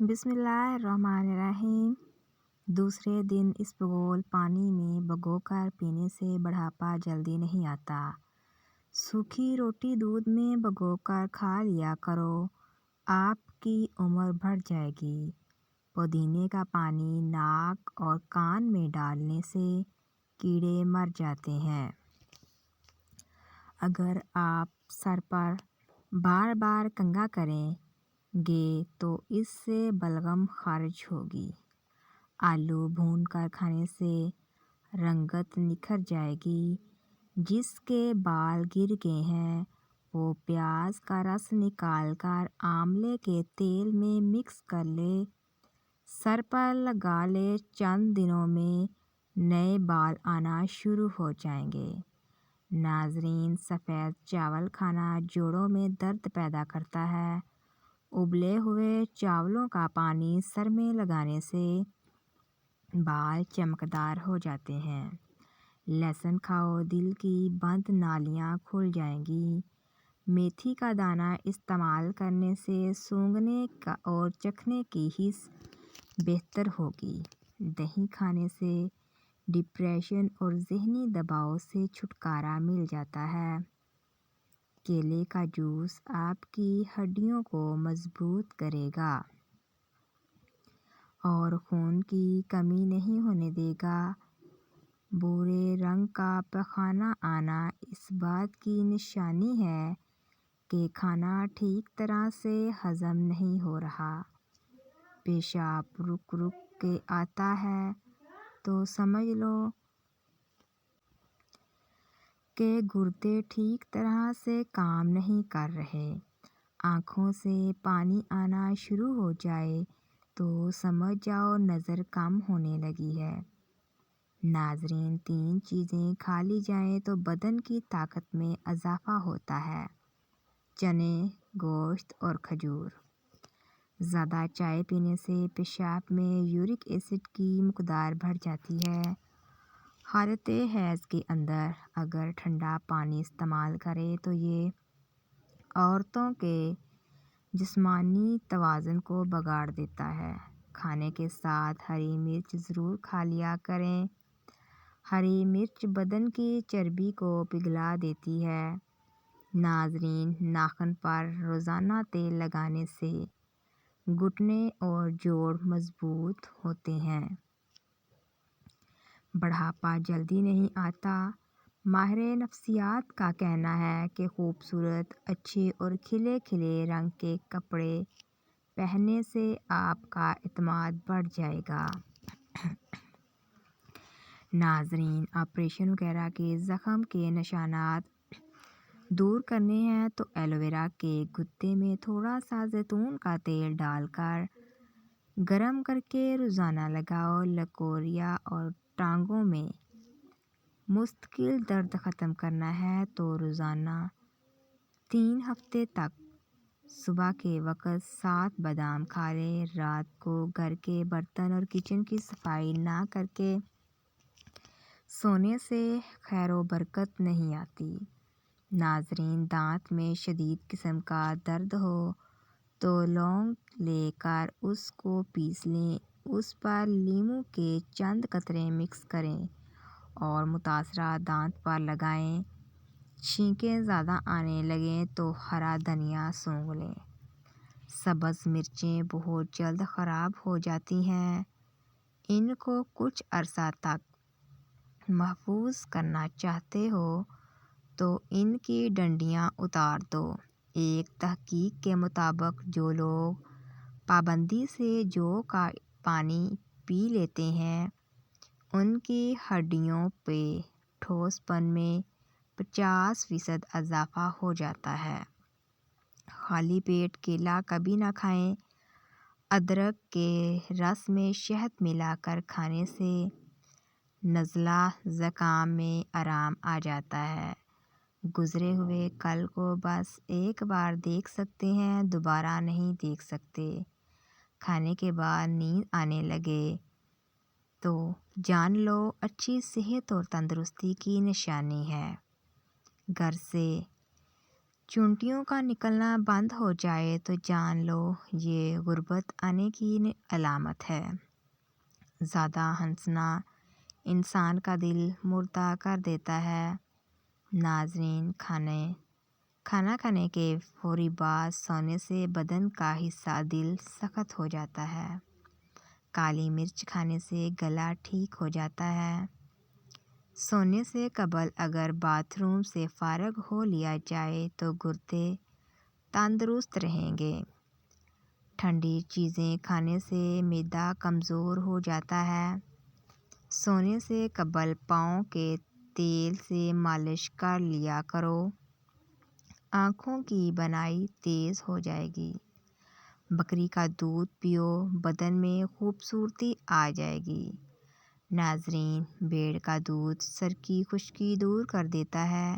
بسم اللہ الرحمن الرحیم۔ دوسرے دن اسبگول پانی میں بھگو کر پینے سے بڑھاپا جلدی نہیں آتا۔ سوکھی روٹی دودھ میں بھگو کر کھا لیا کرو، آپ کی عمر بڑھ جائے گی۔ پودینے کا پانی ناک اور کان میں ڈالنے سے کیڑے مر جاتے ہیں۔ اگر آپ سر پر بار بار کنگھا کریں گے تو اس سے بلغم خارج ہوگی۔ آلو بھون کر کھانے سے رنگت نکھر جائے گی۔ جس کے بال گر گئے ہیں وہ پیاز کا رس نکال کر آملے کے تیل میں مکس کر لے، سر پر لگا لے، چند دنوں میں نئے بال آنا شروع ہو جائیں گے۔ ناظرین، سفید چاول کھانا جوڑوں میں درد پیدا کرتا ہے۔ ابلے ہوئے چاولوں کا پانی سر میں لگانے سے بال چمکدار ہو جاتے ہیں۔ لہسن کھاؤ، دل کی بند نالیاں کھل جائیں گی۔ میتھی کا دانہ استعمال کرنے سے سونگھنے اور چکھنے کی حس بہتر ہوگی۔ دہی کھانے سے ڈپریشن اور ذہنی دباؤ سے چھٹکارا مل جاتا ہے۔ کیلے کا جوس آپ کی ہڈیوں کو مضبوط کرے گا اور خون کی کمی نہیں ہونے دے گا۔ بھورے رنگ کا پخانہ آنا اس بات کی نشانی ہے کہ کھانا ٹھیک طرح سے ہضم نہیں ہو رہا۔ پیشاب رک رک کے آتا ہے تو سمجھ لو کہ گردے ٹھیک طرح سے کام نہیں کر رہے۔ آنکھوں سے پانی آنا شروع ہو جائے تو سمجھ جاؤ نظر کم ہونے لگی ہے۔ ناظرین، 3 چیزیں کھا لی جائیں تو بدن کی طاقت میں اضافہ ہوتا ہے: چنے، گوشت اور کھجور۔ زیادہ چائے پینے سے پیشاب میں یورک ایسڈ کی مقدار بڑھ جاتی ہے۔ حالت حیض کے اندر اگر ٹھنڈا پانی استعمال کریں تو یہ عورتوں کے جسمانی توازن کو بگاڑ دیتا ہے۔ کھانے کے ساتھ ہری مرچ ضرور کھا لیا کریں۔ ہری مرچ بدن کی چربی کو پگھلا دیتی ہے۔ ناظرین، ناخن پر روزانہ تیل لگانے سے گھٹنے اور جوڑ مضبوط ہوتے ہیں۔ بڑھاپا جلدی نہیں آتا۔ ماہر نفسیات کا کہنا ہے کہ خوبصورت، اچھے اور کھلے کھلے رنگ کے کپڑے پہننے سے آپ کا اعتماد بڑھ جائے گا۔ ناظرین، آپریشن وغیرہ کے زخم کے نشانات دور کرنے ہیں تو ایلو ویرا کے گدے میں تھوڑا سا زیتون کا تیل ڈال کر گرم کر کے روزانہ لگاؤ۔ لکوریا اور ٹانگوں میں مستقل درد ختم کرنا ہے تو روزانہ 3 ہفتے تک صبح کے وقت 7 بادام کھا لیں۔ رات کو گھر کے برتن اور کچن کی صفائی نہ کر کے سونے سے خیر و برکت نہیں آتی۔ ناظرین، دانت میں شدید قسم کا درد ہو تو لونگ لے کر اس کو پیس لیں، اس پر لیموں کے چند قطرے مکس کریں اور متاثرہ دانت پر لگائیں۔ چھینکیں زیادہ آنے لگیں تو ہرا دھنیا سونگھ لیں۔ سبز مرچیں بہت جلد خراب ہو جاتی ہیں۔ ان کو کچھ عرصہ تک محفوظ کرنا چاہتے ہو تو ان کی ڈنڈیاں اتار دو۔ ایک تحقیق کے مطابق جو لوگ پابندی سے جو کا پانی پی لیتے ہیں ان کی ہڈیوں پہ ٹھوس پن میں 50% اضافہ ہو جاتا ہے۔ خالی پیٹ کیلا کبھی نہ کھائیں۔ ادرک کے رس میں شہد ملا کر کھانے سے نزلہ زکام میں آرام آ جاتا ہے۔ گزرے ہوئے کل کو بس ایک بار دیکھ سکتے ہیں، دوبارہ نہیں دیکھ سکتے۔ کھانے کے بعد نیند آنے لگے تو جان لو اچھی صحت اور تندرستی کی نشانی ہے۔ گھر سے چونٹیوں کا نکلنا بند ہو جائے تو جان لو یہ غربت آنے کی علامت ہے۔ زیادہ ہنسنا انسان کا دل مردہ کر دیتا ہے۔ ناظرین، کھانا کھانے کے فوری بعد سونے سے بدن کا حصہ دل سخت ہو جاتا ہے۔ کالی مرچ کھانے سے گلا ٹھیک ہو جاتا ہے۔ سونے سے قبل اگر باتھ روم سے فارغ ہو لیا جائے تو گردے تندرست رہیں گے۔ ٹھنڈی چیزیں کھانے سے معدہ کمزور ہو جاتا ہے۔ سونے سے قبل پاؤں کے تیل سے مالش کر لیا کرو۔ آنکھوں کی بینائی تیز ہو جائے گی۔ بکری کا دودھ پیو، بدن میں خوبصورتی آ جائے گی۔ ناظرین، بھیڑ کا دودھ سر کی خشکی دور کر دیتا ہے۔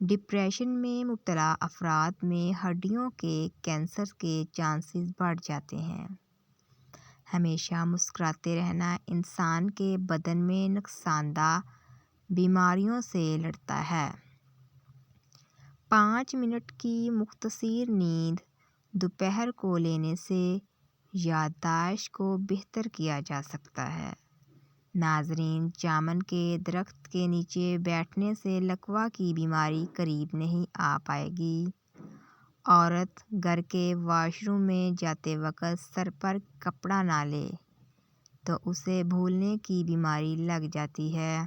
ڈپریشن میں مبتلا افراد میں ہڈیوں کے کینسر کے چانسز بڑھ جاتے ہیں۔ ہمیشہ مسکراتے رہنا انسان کے بدن میں نقصان دہ بیماریوں سے لڑتا ہے۔ 5 منٹ کی مختصر نیند دوپہر کو لینے سے یادداشت کو بہتر کیا جا سکتا ہے۔ ناظرین، جامن کے درخت کے نیچے بیٹھنے سے لکوہ کی بیماری قریب نہیں آ پائے گی۔ عورت گھر کے واش روم میں جاتے وقت سر پر کپڑا نہ لے تو اسے بھولنے کی بیماری لگ جاتی ہے۔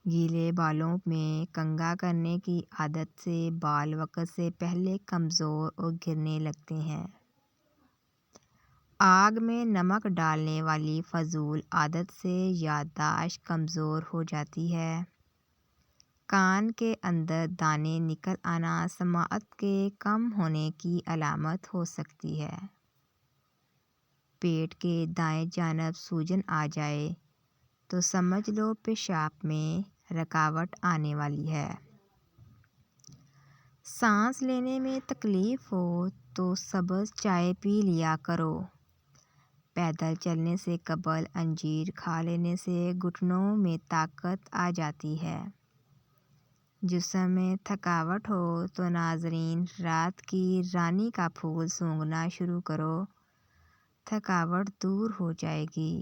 گیلے بالوں میں کنگھا کرنے کی عادت سے بال وقت سے پہلے کمزور اور گرنے لگتے ہیں۔ آگ میں نمک ڈالنے والی فضول عادت سے یادداشت کمزور ہو جاتی ہے۔ کان کے اندر دانے نکل آنا سماعت کے کم ہونے کی علامت ہو سکتی ہے۔ پیٹ کے دائیں جانب سوجن آ جائے تو سمجھ لو پیشاب میں رکاوٹ آنے والی ہے۔ سانس لینے میں تکلیف ہو تو سبز چائے پی لیا کرو۔ پیدل چلنے سے قبل انجیر کھا لینے سے گھٹنوں میں طاقت آ جاتی ہے۔ جسم میں تھکاوٹ ہو تو ناظرین، رات کی رانی کا پھول سونگھنا شروع کرو، تھکاوٹ دور ہو جائے گی۔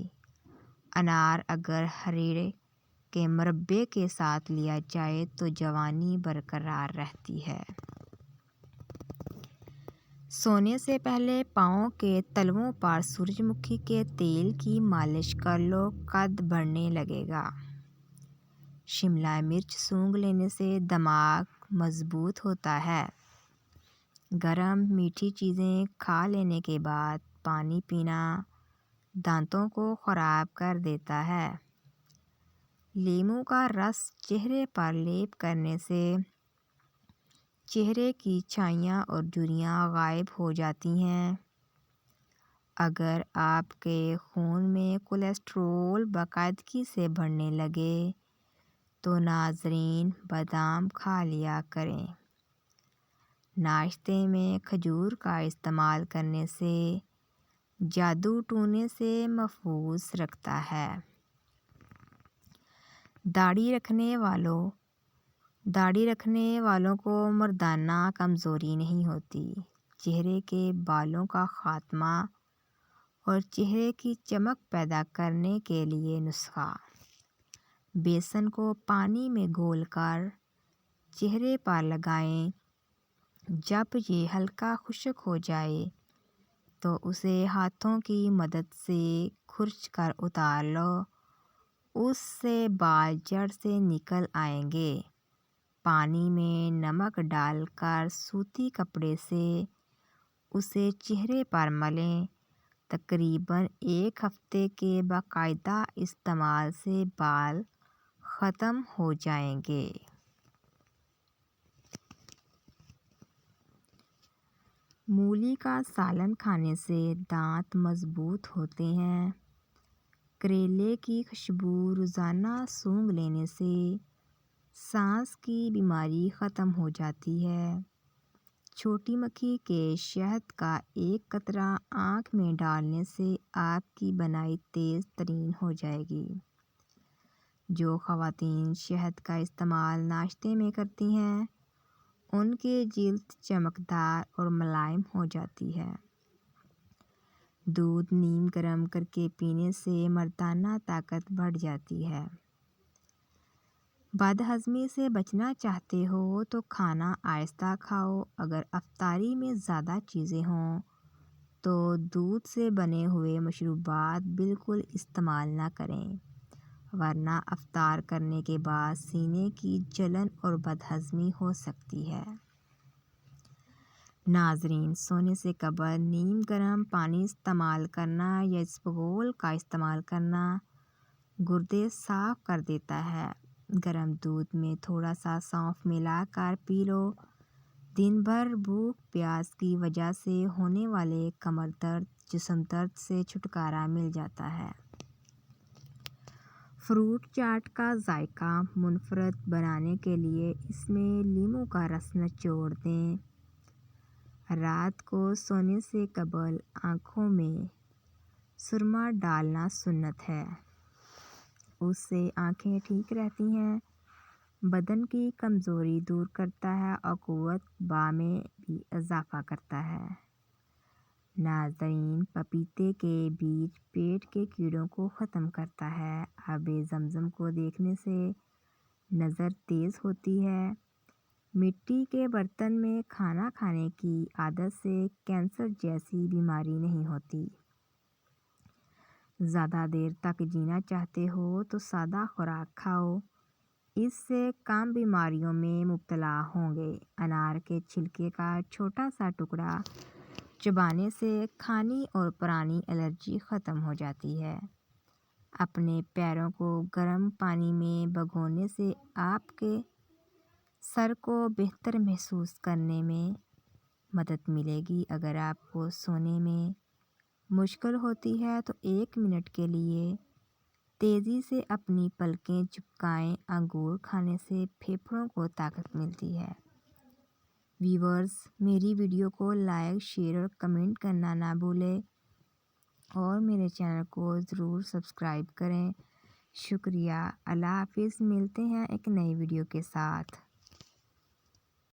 انار اگر ہریڑے کے مربے کے ساتھ لیا جائے تو جوانی برقرار رہتی ہے۔ سونے سے پہلے پاؤں کے تلووں پر سورج مکھی کے تیل کی مالش کر لو، قد بڑھنے لگے گا۔ شملہ مرچ سونگھ لینے سے دماغ مضبوط ہوتا ہے۔ گرم میٹھی چیزیں کھا لینے کے بعد پانی پینا دانتوں کو خراب کر دیتا ہے۔ لیموں کا رس چہرے پر لیپ کرنے سے چہرے کی چھائیاں اور جھریاں غائب ہو جاتی ہیں۔ اگر آپ کے خون میں کولیسٹرول باقاعدگی سے بڑھنے لگے تو ناظرین، بادام کھا لیا کریں۔ ناشتے میں کھجور کا استعمال کرنے سے جادو ٹونے سے محفوظ رکھتا ہے۔ داڑھی رکھنے والوں کو مردانہ کمزوری نہیں ہوتی۔ چہرے کے بالوں کا خاتمہ اور چہرے کی چمک پیدا کرنے کے لیے نسخہ: بیسن کو پانی میں گھول کر چہرے پر لگائیں۔ جب یہ ہلکا خشک ہو جائے تو اسے ہاتھوں کی مدد سے کھرچ کر اتار لو، اس سے بال جڑ سے نکل آئیں گے۔ پانی میں نمک ڈال کر سوتی کپڑے سے اسے چہرے پر ملیں۔ تقریباً 1 ہفتے کے باقاعدہ استعمال سے بال ختم ہو جائیں گے۔ مولی کا سالن کھانے سے دانت مضبوط ہوتے ہیں۔ کریلے کی خوشبو روزانہ سونگھ لینے سے سانس کی بیماری ختم ہو جاتی ہے۔ چھوٹی مکھی کے شہد کا 1 قطرہ آنکھ میں ڈالنے سے آپ کی بینائی تیز ترین ہو جائے گی۔ جو خواتین شہد کا استعمال ناشتے میں کرتی ہیں ان کی جلد چمکدار اور ملائم ہو جاتی ہے۔ دودھ نیم گرم کر کے پینے سے مردانہ طاقت بڑھ جاتی ہے۔ بد ہضمی سے بچنا چاہتے ہو تو کھانا آہستہ کھاؤ۔ اگر افطاری میں زیادہ چیزیں ہوں تو دودھ سے بنے ہوئے مشروبات بالکل استعمال نہ کریں، ورنہ افطار کرنے کے بعد سینے کی جلن اور بد ہضمی ہو سکتی ہے۔ ناظرین، سونے سے قبل نیم گرم پانی استعمال کرنا یا اسبغول کا استعمال کرنا گردے صاف کر دیتا ہے۔ گرم دودھ میں تھوڑا سا سونف ملا کر پی لو۔ دن بھر بھوک پیاس کی وجہ سے ہونے والے کمر درد، جسم درد سے چھٹکارا مل جاتا ہے۔ فروٹ چاٹ کا ذائقہ منفرد بنانے کے لیے اس میں لیموں کا رس نچوڑ دیں۔ رات کو سونے سے قبل آنکھوں میں سرما ڈالنا سنت ہے۔ اس سے آنکھیں ٹھیک رہتی ہیں، بدن کی کمزوری دور کرتا ہے اور قوت باہ میں بھی اضافہ کرتا ہے۔ ناظرین، پپیتے کے بیج پیٹ کے کیڑوں کو ختم کرتا ہے۔ آب زمزم کو دیکھنے سے نظر تیز ہوتی ہے۔ مٹی کے برتن میں کھانا کھانے کی عادت سے کینسر جیسی بیماری نہیں ہوتی۔ زیادہ دیر تک جینا چاہتے ہو تو سادہ خوراک کھاؤ، اس سے کم بیماریوں میں مبتلا ہوں گے۔ انار کے چھلکے کا چھوٹا سا ٹکڑا چبانے سے کھانی اور پرانی الرجی ختم ہو جاتی ہے۔ اپنے پیروں کو گرم پانی میں بھگونے سے آپ کے سر کو بہتر محسوس کرنے میں مدد ملے گی۔ اگر آپ کو سونے میں مشکل ہوتی ہے تو 1 منٹ کے لیے تیزی سے اپنی پلکیں جھپکائیں۔ انگور کھانے سے پھیپھڑوں کو طاقت ملتی ہے۔ ویورز، میری ویڈیو کو لائک، شیئر اور کمنٹ کرنا نہ بھولیں اور میرے چینل کو ضرور سبسکرائب کریں۔ شکریہ۔ اللہ حافظ۔ ملتے ہیں ایک نئی ویڈیو کے ساتھ۔